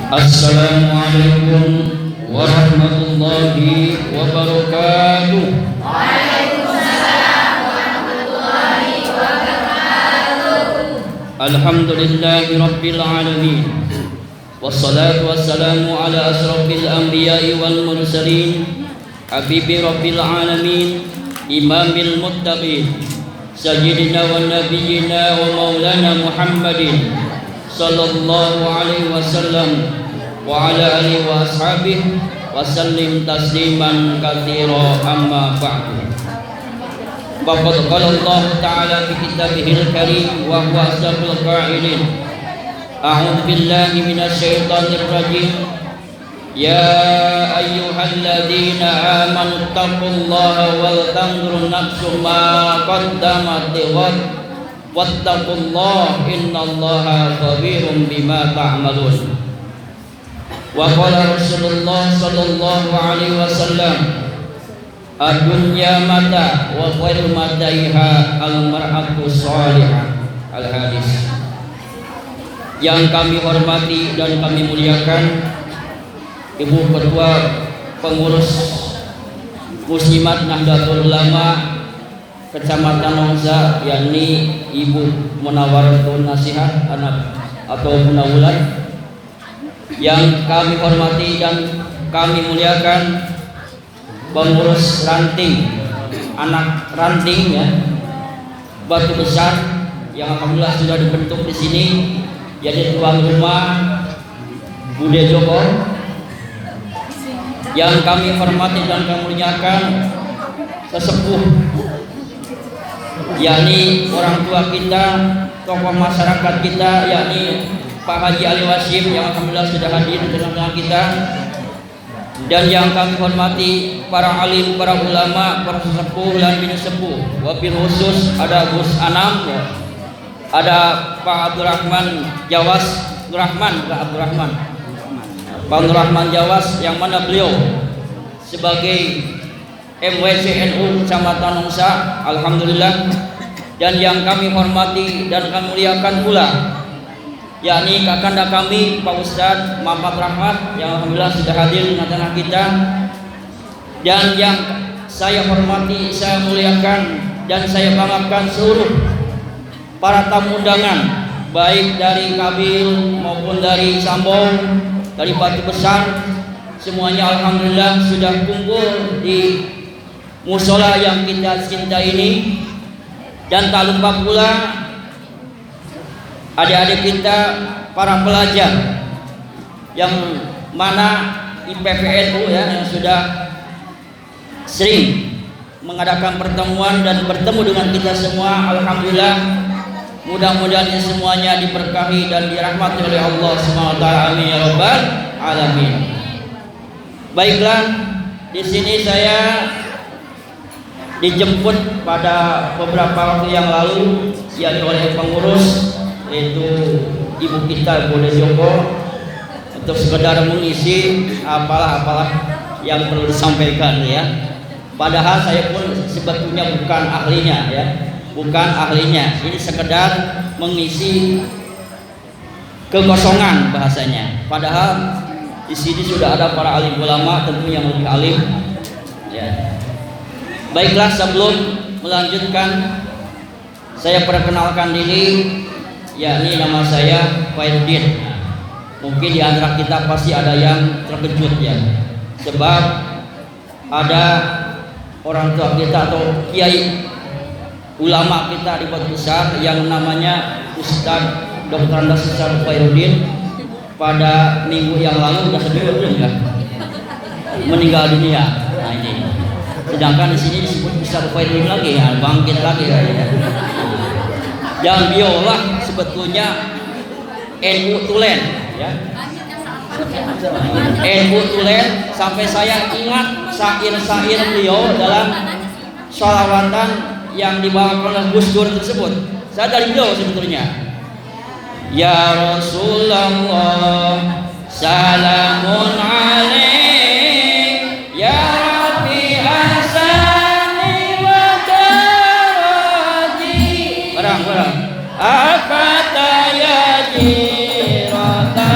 Assalamualaikum warahmatullahi wabarakatuh. Waalaikumsalam warahmatullahi wabarakatuh. Alhamdulillahi rabbil alamin. Wassalatu wassalamu ala asrafil anbiya'i wal mursalin, habibi rabbil alamin, imamil muttaqin, sayyidina wa nabiyyina wa maulana Muhammadin sallallahu alaihi wasallam wa ala alihi wa ashabihi wa sallim tasliman katsira, amma ba'du. Faqad qala Allah ta'ala fi kitabihil karim wa huwa asdaqul qa'ilin. A'udzu billahi minasy syaithanir rajim. Ya ayyuhalladzina amanu taqullaha wal tanzur nafsum ma qaddamat lighad wattaqullaha innallaha khabirum bima ta'malun. Wa qala Rasulullah sallallahu alaihi wasallam, ad-dunya mata wa khairu mataiha al-mar'atu shalihah. Al-hadis. Yang kami hormati dan kami muliakan Ibu Ketua Pengurus Muslimat Nahdlatul Ulama Kecamatan Nongsa, yakni Ibu Munawwaratul Nasihat anak atau Munawulan. Yang kami hormati dan kami muliakan pengurus ranting, anak ranting ya, Batu Besar, yang alhamdulillah sudah dibentuk di sini, jadi tuan rumah Bude Joko. Yang kami hormati dan kami muliakan sesepuh, yakni orang tua kita, tokoh masyarakat kita, yakni Pak Haji Ali Wasim, yang alhamdulillah sudah hadir di tengah-tengah kita. Dan yang kami hormati para alim, para ulama, para sesepuh dan bini sepuh. Wabil khusus ada Gus Anam ya. Ada Pak Abdurrahman Jawas, Pak Abdurrahman Jawas, yang mana beliau sebagai MWC NU Kecamatan Nongsa, alhamdulillah. Dan yang kami hormati dan kami muliakan pula, yakni kakanda kami Pak Ustadz Muhammad Rahmat, yang alhamdulillah sudah hadir di tengah kita. Dan yang saya hormati, saya muliakan dan saya banggakan seluruh para tamu undangan, baik dari Kabil maupun dari Sambong, dari Batu Besar, semuanya alhamdulillah sudah kumpul di musola yang kita cinta ini. Dan tak lupa pula adik-adik kita, para pelajar yang mana IPVNU ya, yang sudah sering mengadakan pertemuan dan bertemu dengan kita semua, alhamdulillah. Mudah-mudahan semuanya diberkahi dan dirahmati oleh Allah SWT. Amin ya rabbal alamin. Baiklah, di sini saya dijemput pada beberapa waktu yang lalu, yakni oleh pengurus, yaitu ibu kita Bude Joko, untuk sekedar mengisi apalah yang perlu disampaikan ya. Padahal saya pun sebetulnya bukan ahlinya ya. Ini sekedar mengisi kekosongan bahasanya. Padahal di sini sudah ada para alim ulama, tentu yang lebih alim. Ya. Baiklah, sebelum melanjutkan, saya perkenalkan diri, yakni nama saya Khairuddin. Mungkin di antara kita pasti ada yang terkejut ya, sebab ada orang tua kita atau kiai ulama kita di Batu Besar yang namanya Ustaz Dr. Andas Besar Khairuddin, pada minggu yang lalu sudah seminggu belum ya meninggal dunia. Nah ini, sedangkan di sini disebut Besar Khairuddin lagi ya, bangkit lagi ya. Yang biolah sebetulnya NU Tulen ya. NU Tulen, sampai saya ingat syair-syair beliau dalam sholawatan yang dibawakan oleh Gus Dur tersebut. Saya dari beliau sebetulnya. Ya Rasulullah, salamun alaik, ya Rabbi ahsani wa daraji. Barang. Afata ya jiratan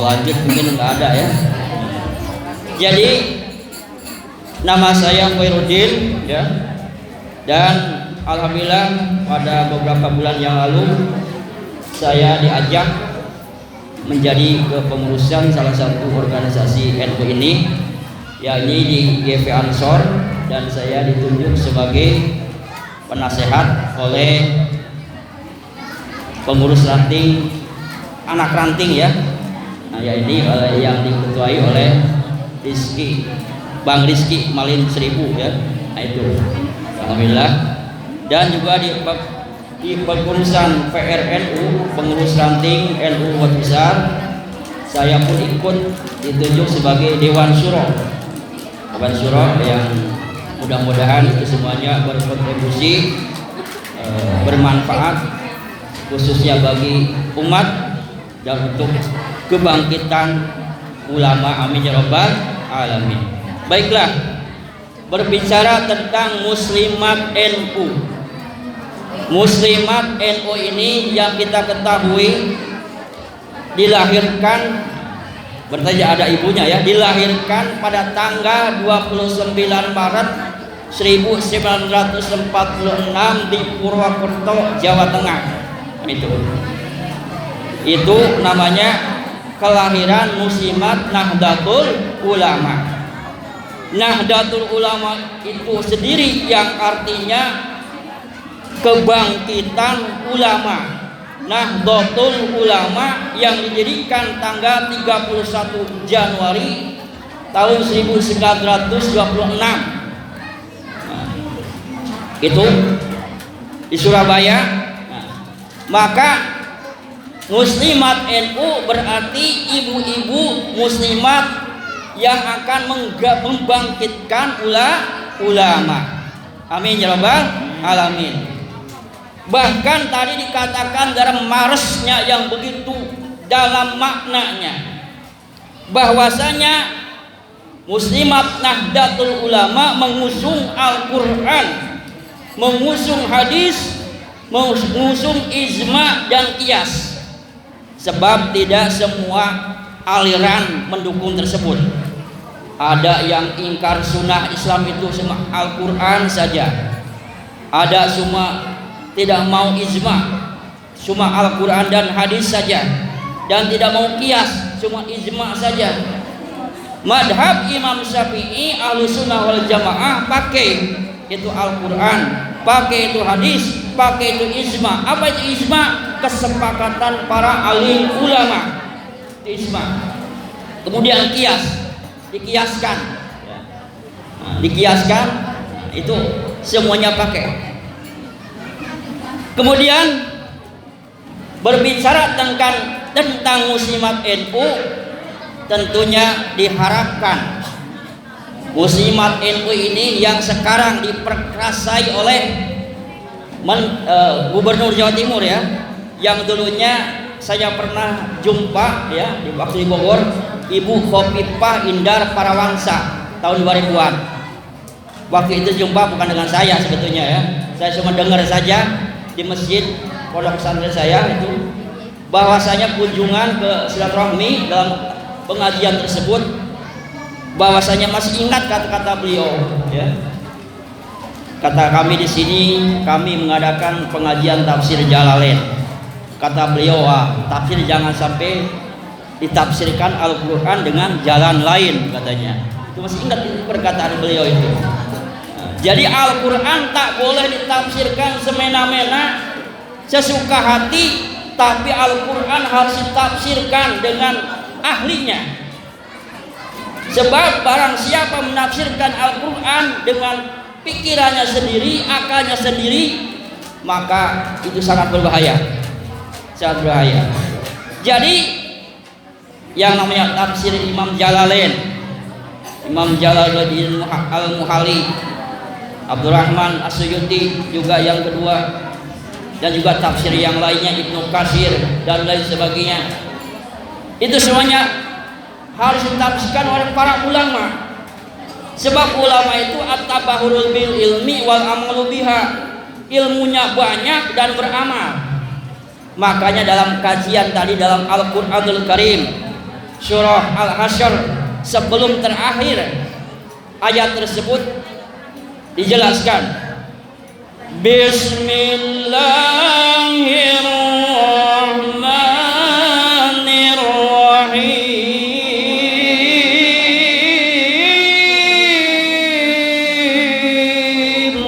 lanjut mungkin nggak ada ya. Jadi nama saya Khairuddin ya, dan alhamdulillah pada beberapa bulan yang lalu saya diajak menjadi kepengurusan salah satu organisasi NU ini, yakni di GV Ansor, dan saya ditunjuk sebagai penasehat oleh pengurus ranting, anak ranting ya. Nah ya ini yang diketuai oleh Bang Rizky Malin Seribu ya. Nah itu alhamdulillah. Dan juga di pengurusan PRNU, pengurus ranting NU Wat Besar, saya pun ikut ditunjuk sebagai Dewan Syuro yang mudah-mudahan itu semuanya berkontribusi bermanfaat khususnya bagi umat dan untuk kebangkitan ulama, amin ya rabbal alamin. Baiklah, berbicara tentang muslimat NU. Muslimat NU ini yang kita ketahui dilahirkan, berarti ada ibunya ya, dilahirkan pada tanggal 29 Maret 1946 di Purwokerto, Jawa Tengah. Itu namanya kelahiran Muslimat Nahdlatul Ulama. Nahdlatul Ulama itu sendiri yang artinya kebangkitan ulama. Nahdlatul Ulama yang didirikan tanggal 31 Januari tahun 1926. Itu di Surabaya. Maka Muslimat NU berarti ibu-ibu muslimat yang akan membangkitkan ulama. Amin ya rabbal alamin. Bahkan tadi dikatakan dalam maresnya yang begitu dalam maknanya, bahwasanya Muslimat Nahdlatul Ulama mengusung Al-Quran, mengusung hadis, mengusung ijma dan qiyas. Sebab tidak semua aliran mendukung tersebut. Ada yang ingkar sunnah Islam itu cuma Al-Quran saja. Ada semua tidak mau ijma, cuma Al-Quran dan hadis saja. Dan tidak mau qiyas, cuma ijma saja. Madhab Imam Syafi'i Ahlussunnah wal Jamaah pakai itu Al-Quran, pakai itu hadis, pakai itu ijma. Apa itu ijma? Kesepakatan para alim ulama. Itu ijma. Kemudian qiyas, dikiaskan. Dikiaskan itu semuanya pakai. Kemudian berbicara tentang Muslimat NU, tentunya diharapkan Muslimat NU ini yang sekarang diperkasai oleh Gubernur Jawa Timur ya, yang dulunya saya pernah jumpa ya di waktu di Bogor, Ibu Khofifah Indar Parawangsa tahun 2000-an. Waktu itu jumpa bukan dengan saya sebetulnya ya, saya cuma dengar saja di masjid pondok pesantren saya itu, bahwasanya kunjungan ke silaturahmi dalam pengajian tersebut, bahwasanya masih ingat kata-kata beliau ya. Kata kami di sini, kami mengadakan pengajian tafsir Jalalain. Kata beliau, tafsir jangan sampai ditafsirkan Al-Quran dengan jalan lain katanya. Itu masih ingat perkataan beliau itu. Jadi Al-Quran tak boleh ditafsirkan semena-mena, sesuka hati, tapi Al-Quran harus ditafsirkan dengan ahlinya. Sebab barang siapa menafsirkan Al-Quran dengan pikirannya sendiri, akalnya sendiri, maka itu sangat berbahaya. Sangat berbahaya. Jadi yang namanya tafsir Imam Jalalain, Imam Jalaluddin Al-Muhalli, Abdurrahman As-Suyuti juga yang kedua, dan juga tafsir yang lainnya Ibnu Katsir dan lain sebagainya. Itu semuanya harus ditafsirkan oleh para ulama. Sebab ulama itu at-tabahurul bil ilmi wal amalu biha. Ilmunya banyak dan beramal. Makanya dalam kajian tadi dalam Al-Qur'anul Karim surah Al-Hasyr sebelum terakhir ayat tersebut dijelaskan Bismillahirrahmanirrahim.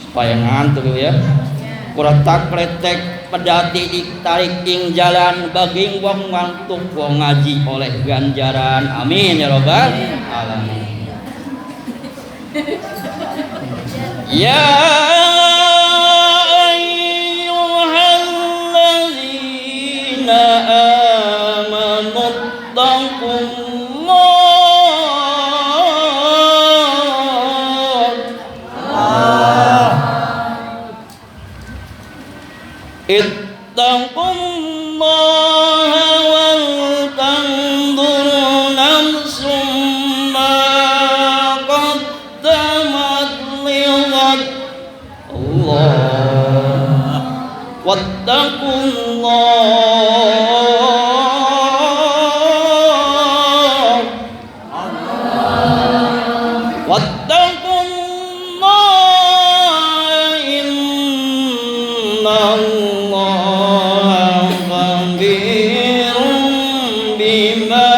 Supaya ngantuk ya. Kuretak kletek pedati ditarik ing jalan baging wong ngantuk wong ngaji oleh ganjaran. Amin ya robbal alamin. Ya ayyuhalladzina amanu taqullaha ittaqullaha wal tanzur nafsum ma qaddamat lighad. Allah wattaqullah wattaqullah innallaha khabirun bima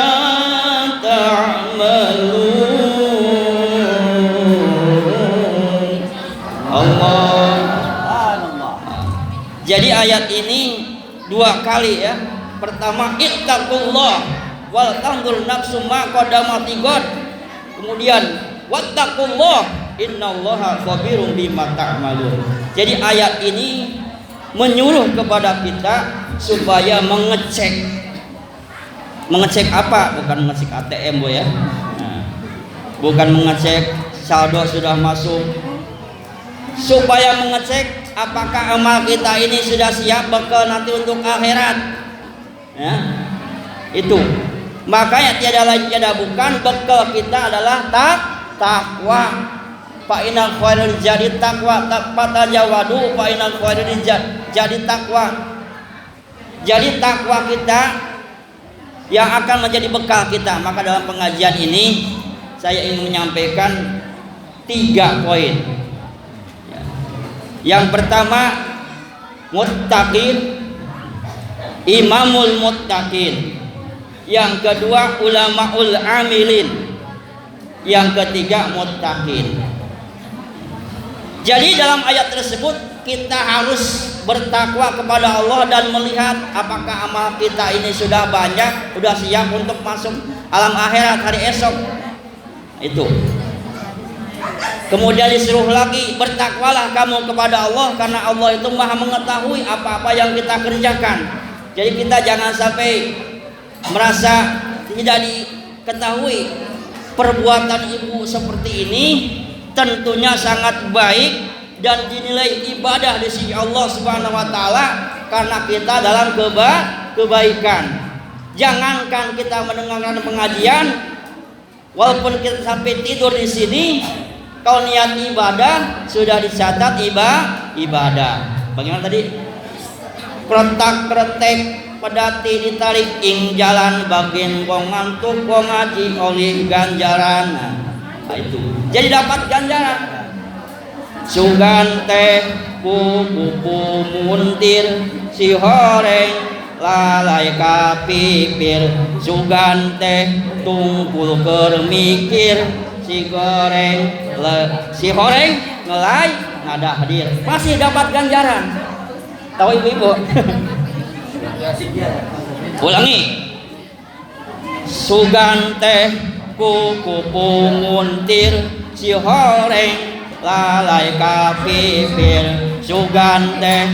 ta'malun. Allah. Jadi ayat ini dua kali ya. Pertama ittaqullah wal tanzur nafsum ma qaddamat lighad. Kemudian wattaqullah innallaha khabirum bima ta'malun. Jadi ayat ini menyuruh kepada kita supaya mengecek apa? Bukan mengecek ATM Bu ya. Nah, bukan mengecek saldo sudah masuk, supaya mengecek apakah amal kita ini sudah siap bekal nanti untuk akhirat ya. Itu makanya tiada lain tiada bukan bekal kita adalah takwa. Fa inal khairul jadi takwa, fatajawadu fa inal khairul jadi takwa. Jadi takwa kita yang akan menjadi bekal kita. Maka dalam pengajian ini saya ingin menyampaikan 3 poin. Yang pertama muttaqin, imamul muttaqin. Yang kedua ulamaul amilin. Yang ketiga muttaqin. Jadi dalam ayat tersebut kita harus bertakwa kepada Allah dan melihat apakah amal kita ini sudah banyak, sudah siap untuk masuk alam akhirat hari esok. Itu. Kemudian disuruh lagi bertakwalah kamu kepada Allah karena Allah itu Maha mengetahui apa-apa yang kita kerjakan. Jadi kita jangan sampai merasa tidak diketahui. Perbuatan ibu seperti ini tentunya sangat baik dan dinilai ibadah di sisi Allah Subhanahu wa taala karena kita dalam kebaikan. Jangankan kita mendengarkan pengajian, walaupun kita sampai tidur di sini, kalau niat ibadah sudah dicatat ibadah. Bagaimana tadi? Kretak-kretek pedati ditarik ing jalan bagin wong ngantuk wong ngaji oleh ganjaran. Nah, itu. Jadi dapat ganjaran. Sugan teh kupu muntir si horeng lalai kapipir. Sugan teh tungkul keur mikir si goreng si horeng ngelai ngada hadir masih dapat ganjaran. Tahu ibu-ibu? Ulangi. Sugan teh kupu muntir si horeng lalai kapipir. Sugan teh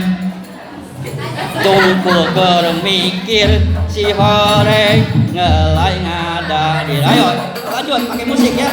tungkul keur mikir si horeng ngelai ngada hadir. Ayo lanjut pakai musik ya.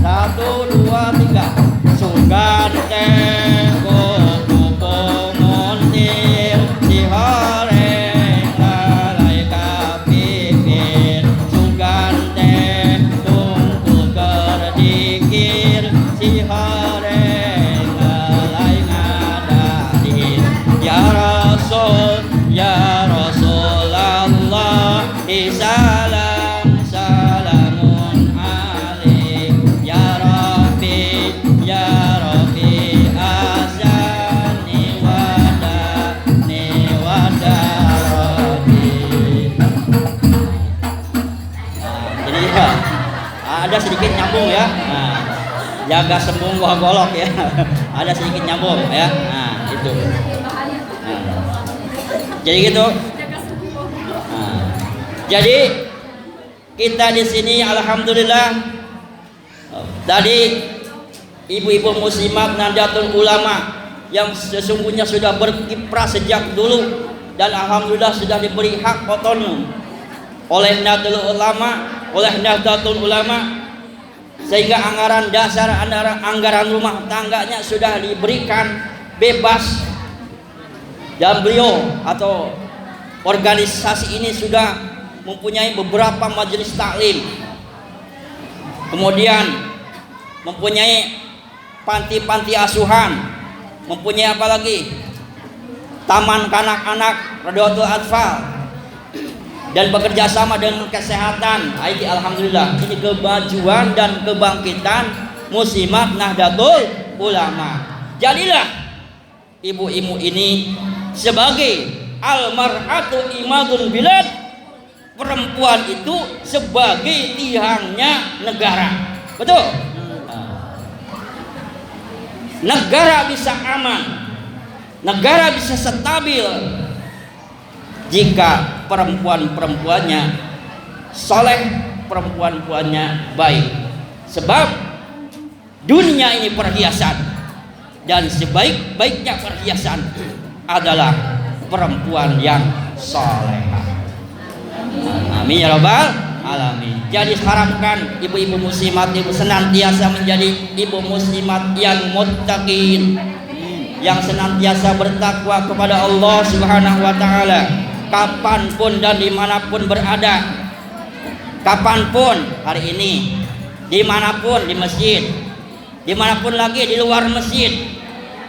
1, 2, 3. Sugan teh kupu muntir si horeng lalai kapipir. Sugan teh tungkul keur dikir si horeng lalai ngada hadir. Ya Rasul ya Rasul salam salamun alaik ya Rabbi asani wada Rabbi. Jadi ya, ada sedikit nyambung ya. Nah, jaga sembung buah golok ya. Ada sedikit nyambung ya. Nah, itu. Nah, jadi gitu. Nah, jadi kita di sini alhamdulillah tadi ibu-ibu muslimat Nahdlatul Ulama yang sesungguhnya sudah berkiprah sejak dulu dan alhamdulillah sudah diberi hak otonom oleh Nahdlatul Ulama sehingga anggaran dasar anggaran rumah tangganya sudah diberikan bebas dan beliau atau organisasi ini sudah mempunyai beberapa majelis taklim, kemudian mempunyai panti-panti asuhan, mempunyai apa lagi, taman kanak-kanak Radhatul Atfal, dan bekerja sama dengan kesehatan. Ini alhamdulillah ini kemajuan dan kebangkitan muslimat Nahdlatul Ulama. Jadilah ibu-ibu ini sebagai almar'atu imadul bilad, perempuan itu sebagai tiangnya negara. Betul? Negara bisa aman, negara bisa stabil jika perempuan-perempuannya soleh, perempuan-perempuannya baik. Sebab dunia ini perhiasan, dan sebaik-baiknya perhiasan adalah perempuan yang solehah. Amin ya rabbal alamin. Jadi harapkan ibu-ibu muslimat ibu senantiasa menjadi ibu muslimat yang muttaqin, yang senantiasa bertakwa kepada Allah Subhanahu wa taala kapanpun dan dimanapun berada. Kapanpun, hari ini, dimanapun, di masjid, dimanapun lagi di luar masjid,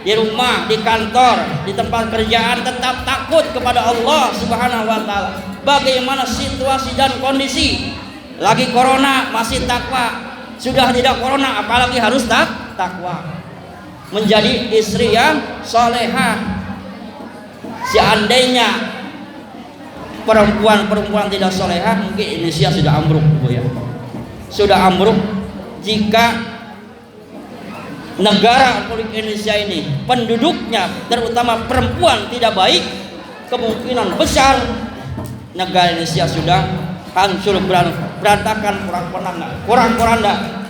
di rumah, di kantor, di tempat kerjaan, tetap takut kepada Allah Subhanahu wa taala. Bagaimana situasi dan kondisi, lagi corona masih takwa, sudah tidak corona apalagi harus takwa. Menjadi istri yang salehah. Seandainya perempuan-perempuan tidak salehah, mungkin Indonesia sudah ambruk, Bu ya. Sudah ambruk jika negara Republik Indonesia ini penduduknya terutama perempuan tidak baik, kemungkinan besar negara Indonesia sudah hancur berantakan, kurang-kuranda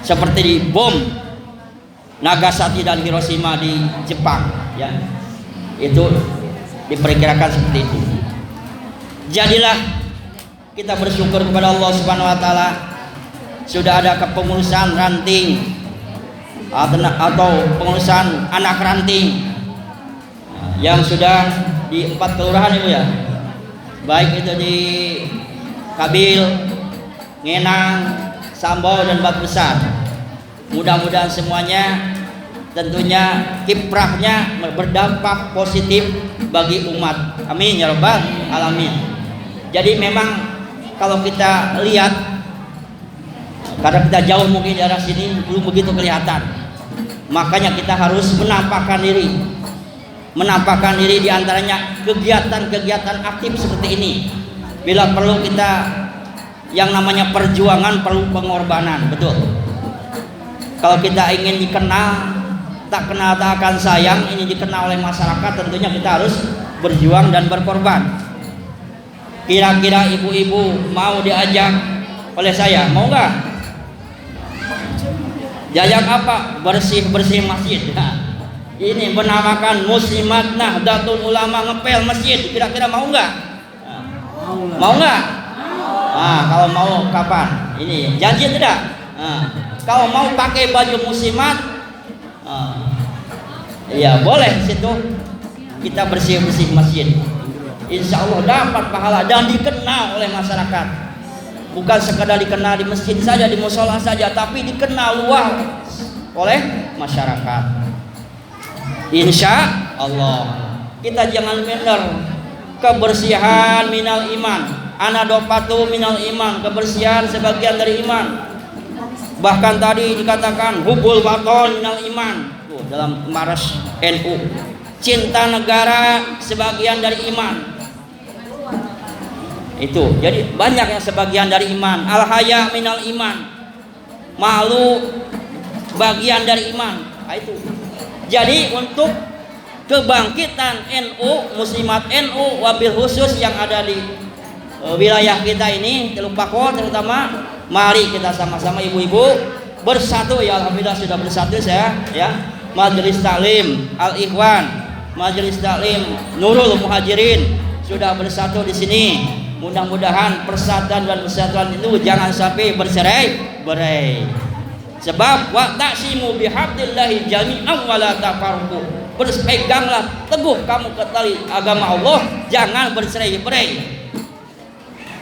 seperti di bom Nagasaki dan Hiroshima di Jepang ya. Itu diperkirakan seperti itu. Jadilah kita bersyukur kepada Allah Subhanahu wa taala sudah ada kepengurusan ranting atau pengurusan anak ranting yang sudah di 4 kelurahan Ibu ya, baik itu di Kabil, Ngenang, Sambau dan Batu Besar. Mudah-mudahan semuanya tentunya kiprahnya berdampak positif bagi umat. Amin ya rabbal alamin. Jadi memang kalau kita lihat, karena kita jauh mungkin di arah sini belum begitu kelihatan, makanya kita harus menampakkan diri di antaranya kegiatan-kegiatan aktif seperti ini. Bila perlu kita yang namanya perjuangan perlu pengorbanan, betul. Kalau kita ingin dikenal, tak kenal tak akan sayang, ini dikenal oleh masyarakat, tentunya kita harus berjuang dan berkorban. Kira-kira ibu-ibu mau diajak oleh saya, mau nggak? Diajak apa? Bersih-bersih masjid. Nah, ini menamakan Muslimat Nahdlatul Ulama ngepel masjid. Kira-kira mau nggak? Mau nggak? Nah, kalau mau kapan? Ini janji tidak? Nah, kalau mau pakai baju muslimat, iya boleh situ kita bersih-bersih masjid. Insya Allah dapat pahala dan dikenal oleh masyarakat. Bukan sekadar dikenal di masjid saja, di musola saja, tapi dikenal luas oleh masyarakat. Insya Allah kita jangan minder. Kebersihan minal iman. Anadopatu minal iman, kebersihan sebagian dari iman. Bahkan tadi dikatakan hubul baton minal iman. Tuh, dalam Maras NU, cinta negara sebagian dari iman. Itu, jadi banyak yang sebagian dari iman. Al-haya minal iman, malu bagian dari iman. Nah, itu. Jadi untuk kebangkitan NU, muslimat NU, wabil khusus yang ada di wilayah kita ini, Teluk Pako terutama, mari kita sama-sama ibu-ibu bersatu. Ya alhamdulillah sudah bersatu saya ya. Majelis Taklim Al-Ikhwan, Majelis Taklim Nurul Muhajirin sudah bersatu di sini. Mudah-mudahan persatuan dan persatuan itu jangan sampai bercerai-berai. Sebab wa ta'simu bihablillahi jami'an wa la tafarraqu. Berpeganglah teguh kamu ke tali agama Allah, jangan bercerai-berai.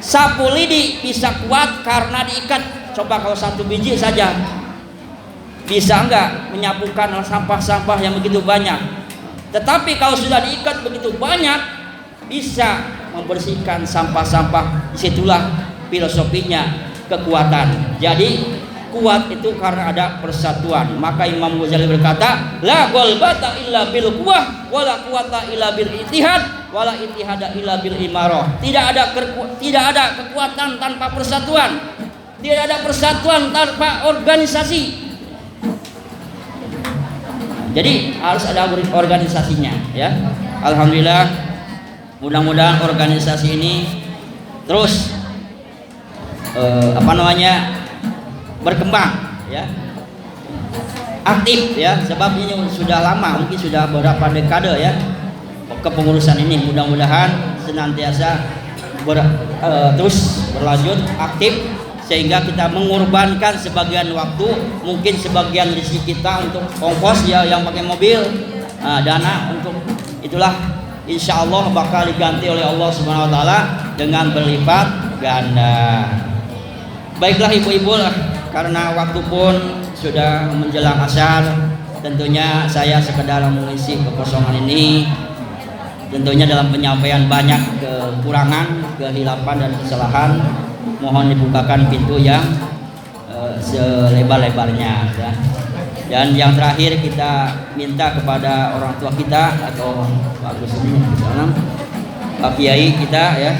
Sapu lidi bisa kuat karena diikat. Coba kalau satu biji saja bisa enggak menyapukan sampah-sampah yang begitu banyak. Tetapi kalau sudah diikat begitu banyak, bisa membersihkan sampah-sampah. Disitulah filosofinya kekuatan. Jadi kuat itu karena ada persatuan. Maka Imam Ghazali berkata, la ghalbata illa bil quwwah wala quwwata illa bil ittihad wala ittihada illa bil imarah. Tidak ada kekuatan tanpa persatuan. Tidak ada persatuan tanpa organisasi. Jadi harus ada organisasinya ya. Alhamdulillah, mudah-mudahan organisasi ini terus berkembang ya, aktif ya, sebab ini sudah lama, mungkin sudah beberapa dekade ya kepengurusan ini. Mudah-mudahan senantiasa terus berlanjut aktif sehingga kita mengorbankan sebagian waktu, mungkin sebagian rezeki kita untuk ongkos ya, yang pakai mobil, dana untuk itulah insya Allah bakal diganti oleh Allah Subhanahu Wa Taala dengan berlipat ganda. Baiklah ibu-ibu, karena waktu pun sudah menjelang asar, tentunya saya sekedar mengisi kekosongan ini. Tentunya dalam penyampaian banyak kekurangan, kehilapan dan kesalahan. Mohon dibukakan pintu yang selebar-lebarnya ya. Dan yang terakhir kita minta kepada orang tua kita atau Pak Gus ini, Pak Kiai kita ya,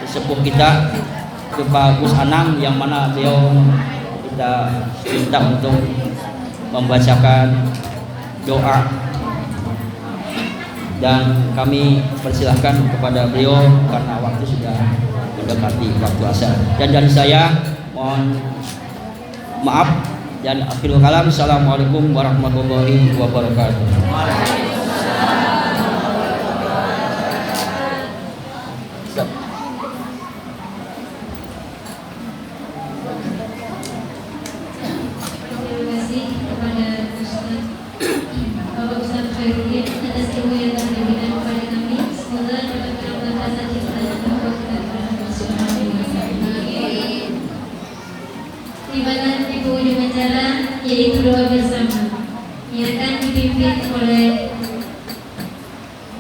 sesepuh kita, ke Pak Gus Anam, yang mana beliau kita minta untuk membacakan doa, dan kami persilahkan kepada beliau karena waktu sudah mendekati waktu asar. Dan dari saya mohon maaf dan akhirul kalam. Assalamualaikum warahmatullahi wabarakatuh. Yaitu doa bersama yang akan dipimpin oleh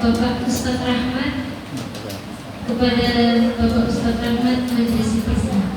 Bapak Ustadz Rahmat. Kepada Bapak Ustadz Rahmat majelis bersama.